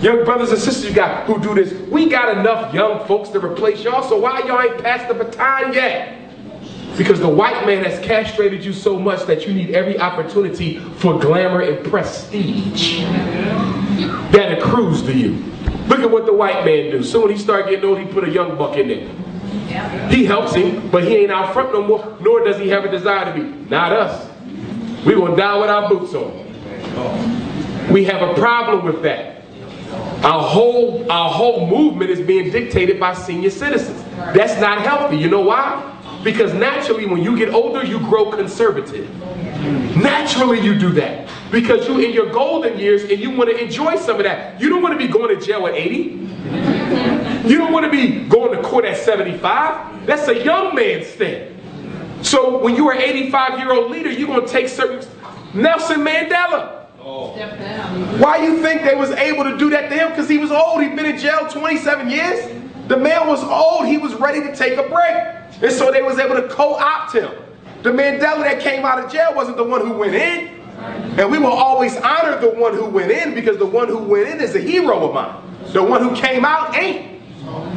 Young brothers and sisters you got who do this, we got enough young folks to replace y'all, so why y'all ain't passed the baton yet? Because the white man has castrated you so much that you need every opportunity for glamour and prestige that accrues to you. Look at what the white man do. So when he start getting old, he put a young buck in there. He helps him, but he ain't out front no more, nor does he have a desire to be. Not us. We gonna die with our boots on. We have a problem with that. Our whole movement is being dictated by senior citizens. That's not healthy. You know why? Because naturally when you get older, you grow conservative. Naturally you do that. Because you're in your golden years and you want to enjoy some of that. You don't want to be going to jail at 80. You don't want to be going to court at 75. That's a young man's thing. So when you're an 85-year-old leader, you're going to take certain... Nelson Mandela. Step down. Why you think they was able to do that to him? Because he was old. He'd been in jail 27 years. The man was old. He was ready to take a break. And so they was able to co-opt him. The Mandela that came out of jail wasn't the one who went in. And we will always honor the one who went in, because the one who went in is a hero of mine. The one who came out ain't.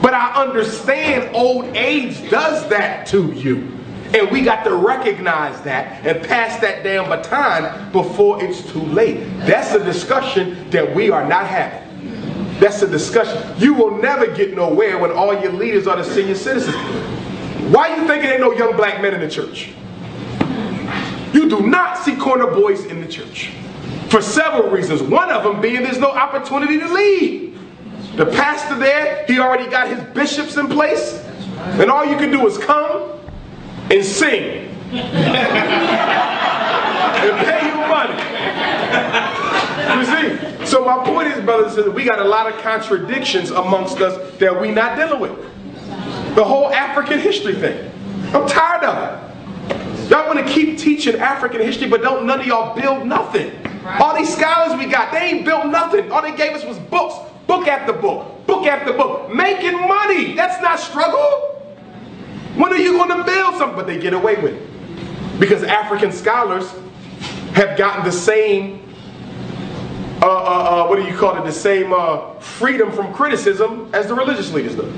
But I understand old age does that to you. And we got to recognize that and pass that damn baton before it's too late. That's a discussion that we are not having. That's a discussion. You will never get nowhere when all your leaders are the senior citizens. Why you thinking ain't no young black men in the church? You do not see corner boys in the church. For several reasons. One of them being there's no opportunity to lead. The pastor there, he already got his bishops in place. And all you can do is come and sing. And pay you money. You see? So my point is, brothers and sisters, we got a lot of contradictions amongst us that we not dealing with. The whole African history thing. I'm tired of it. Y'all want to keep teaching African history, but don't none of y'all build nothing. All these scholars we got, they ain't built nothing. All they gave us was books. Book after book. Book after book. Making money. That's not struggle. When are you going to build something? But they get away with it. Because African scholars have gotten the same, what do you call it, the same freedom from criticism as the religious leaders do.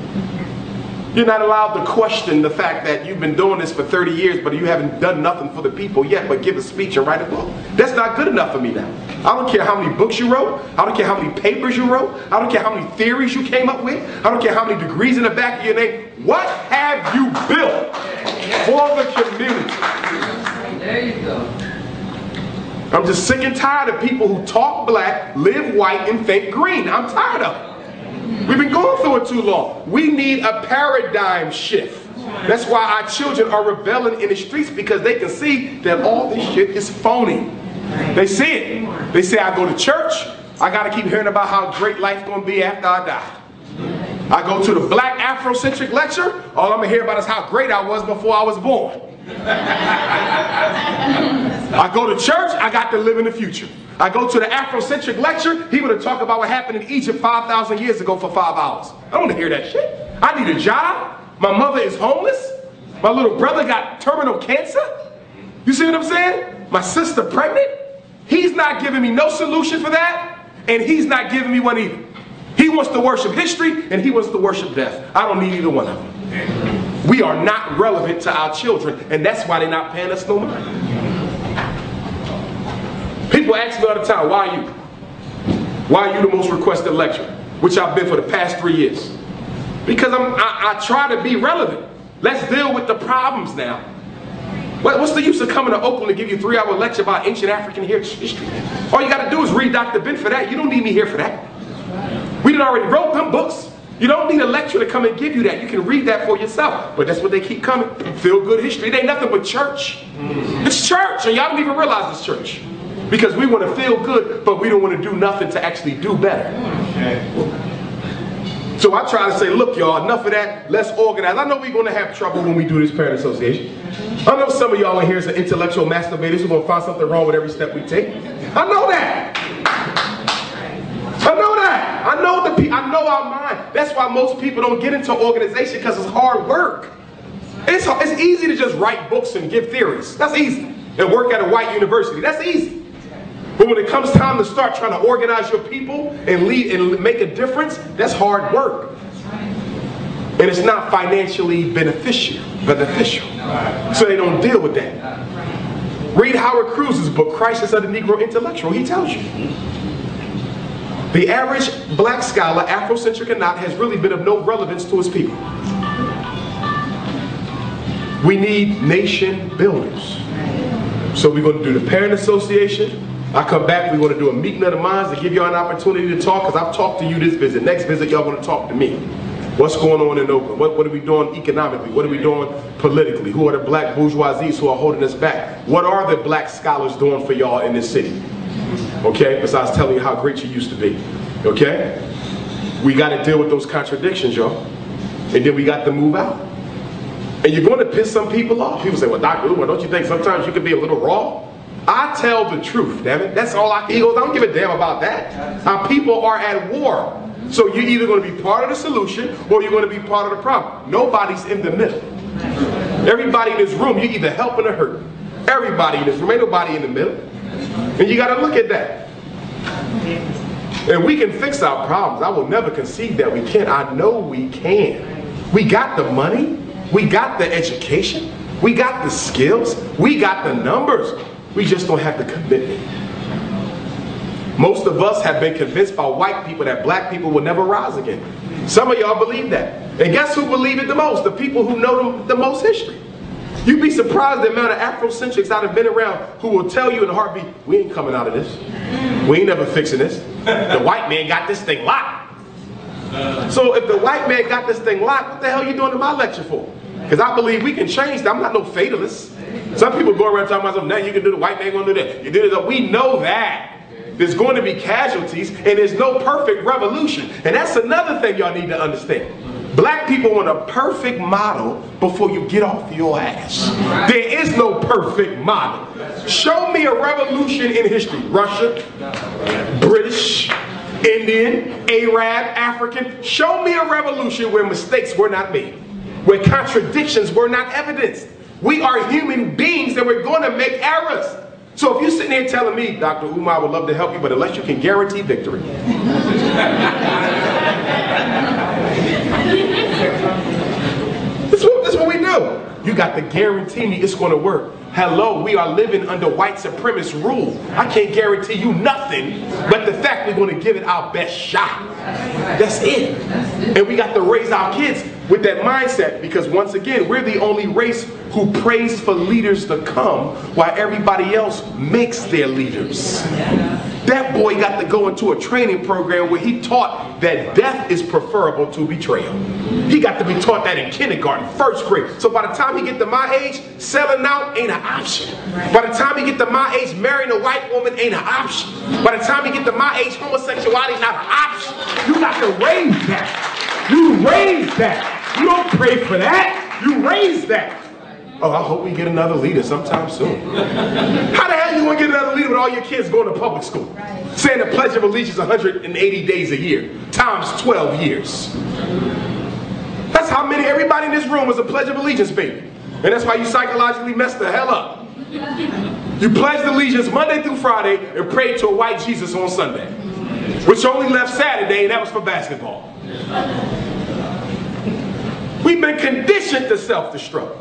You're not allowed to question the fact that you've been doing this for 30 years, but you haven't done nothing for the people yet but give a speech and write a book. That's not good enough for me now. I don't care how many books you wrote. I don't care how many papers you wrote. I don't care how many theories you came up with. I don't care how many degrees in the back of your name. What have you built for the community? There you go. I'm just sick and tired of people who talk black, live white, and think green. I'm tired of it. We've been going through it too long. We need a paradigm shift. That's why our children are rebelling in the streets, because they can see that all this shit is phony. They see it. They say, I go to church, I got to keep hearing about how great life's going to be after I die. I go to the black Afrocentric lecture, all I'm going to hear about is how great I was before I was born. I go to church, I got to live in the future. I go to the Afrocentric lecture, he would have talked about what happened in Egypt 5,000 years ago for 5 hours. I don't want to hear that shit. I need a job. My mother is homeless. My little brother got terminal cancer. You see what I'm saying? My sister pregnant. He's not giving me no solution for that, and he's not giving me one either. He wants to worship history, and he wants to worship death. I don't need either one of them. We are not relevant to our children, and that's why they're not paying us no money. People ask me all the time, why are you? Why are you the most requested lecturer? Which I've been for the past 3 years. Because I try to be relevant. Let's deal with the problems now. What's the use of coming to Oakland to give you a 3-hour lecture about ancient African history? All you got to do is read Dr. Ben for that. You don't need me here for that. We done already wrote them books. You don't need a lecturer to come and give you that. You can read that for yourself. But that's what they keep coming. Feel good history. It ain't nothing but church. It's church, and y'all don't even realize it's church. Because we want to feel good, but we don't want to do nothing to actually do better. So I try to say, look y'all, enough of that, let's organize. I know we're going to have trouble when we do this parent association. I know some of y'all in here is an intellectual masturbators who are going to find something wrong with every step we take. I know that. I know that. I know our mind. That's why most people don't get into organization, because it's hard work. It's easy to just write books and give theories. That's easy. And work at a white university. That's easy. But when it comes time to start trying to organize your people and lead and make a difference, that's hard work. And it's not financially beneficial. So they don't deal with that. Read Howard Cruz's book, Crisis of the Negro Intellectual. He tells you. The average black scholar, Afrocentric or not, has really been of no relevance to his people. We need nation builders. So we're going to do the Parent Association. I come back, we're going to do a meeting of the minds to give y'all an opportunity to talk, because I've talked to you this visit. Next visit, y'all going to talk to me. What's going on in Oakland? What are we doing economically? What are we doing politically? Who are the black bourgeoisies who are holding us back? What are the black scholars doing for y'all in this city? Okay, besides telling you how great you used to be. Okay? We got to deal with those contradictions, y'all. And then we got to move out. And you're going to piss some people off. People say, well, Dr. Umar, don't you think sometimes you can be a little raw? I tell the truth, damn it. That's all I can. He goes, I don't give a damn about that. Our people are at war. So you're either going to be part of the solution or you're going to be part of the problem. Nobody's in the middle. Everybody in this room, you're either helping or hurting. Everybody in this room, ain't nobody in the middle. And you got to look at that. And we can fix our problems. I will never concede that we can't. I know we can. We got the money. We got the education. We got the skills. We got the numbers. We just don't have the commitment. Most of us have been convinced by white people that black people will never rise again. Some of y'all believe that. And guess who believe it the most? The people who know the most history. You'd be surprised the amount of Afrocentrics that have been around who will tell you in a heartbeat, we ain't coming out of this. We ain't never fixing this. The white man got this thing locked. So if the white man got this thing locked, what the hell are you doing in my lecture for? Because I believe we can change that. I'm not no fatalist. Some people go around talking about something, now you can do the white man gonna do that. You do this. We know that. There's going to be casualties, and there's no perfect revolution. And that's another thing y'all need to understand. Black people want a perfect model before you get off your ass. There is no perfect model. Show me a revolution in history. Russia, British, Indian, Arab, African. Show me a revolution where mistakes were not made, where contradictions were not evidenced. We are human beings and we're going to make errors. So if you're sitting there telling me, Dr. Umar, I would love to help you, but unless you can guarantee victory. This is what we do. You got to guarantee me it's going to work. Hello, we are living under white supremacist rule. I can't guarantee you nothing but the fact we're going to give it our best shot. That's it. And we got to raise our kids with that mindset, because once again, we're the only race who prays for leaders to come while everybody else makes their leaders. That boy got to go into a training program where he taught that death is preferable to betrayal. He got to be taught that in kindergarten, first grade. So by the time he get to my age, selling out ain't an option. By the time he get to my age, marrying a white woman ain't an option. By the time he get to my age, homosexuality is not an option. You got to raise that. You raise that. You don't pray for that. You raise that. Oh, I hope we get another leader sometime soon. How the hell you want to get another leader with all your kids going to public school? Right. Saying the Pledge of Allegiance 180 days a year, times 12 years. That's how many, everybody in this room was a Pledge of Allegiance baby. And that's why you psychologically messed the hell up. You pledged allegiance Monday through Friday and prayed to a white Jesus on Sunday, which only left Saturday, and that was for basketball. We've been conditioned to self-destruct.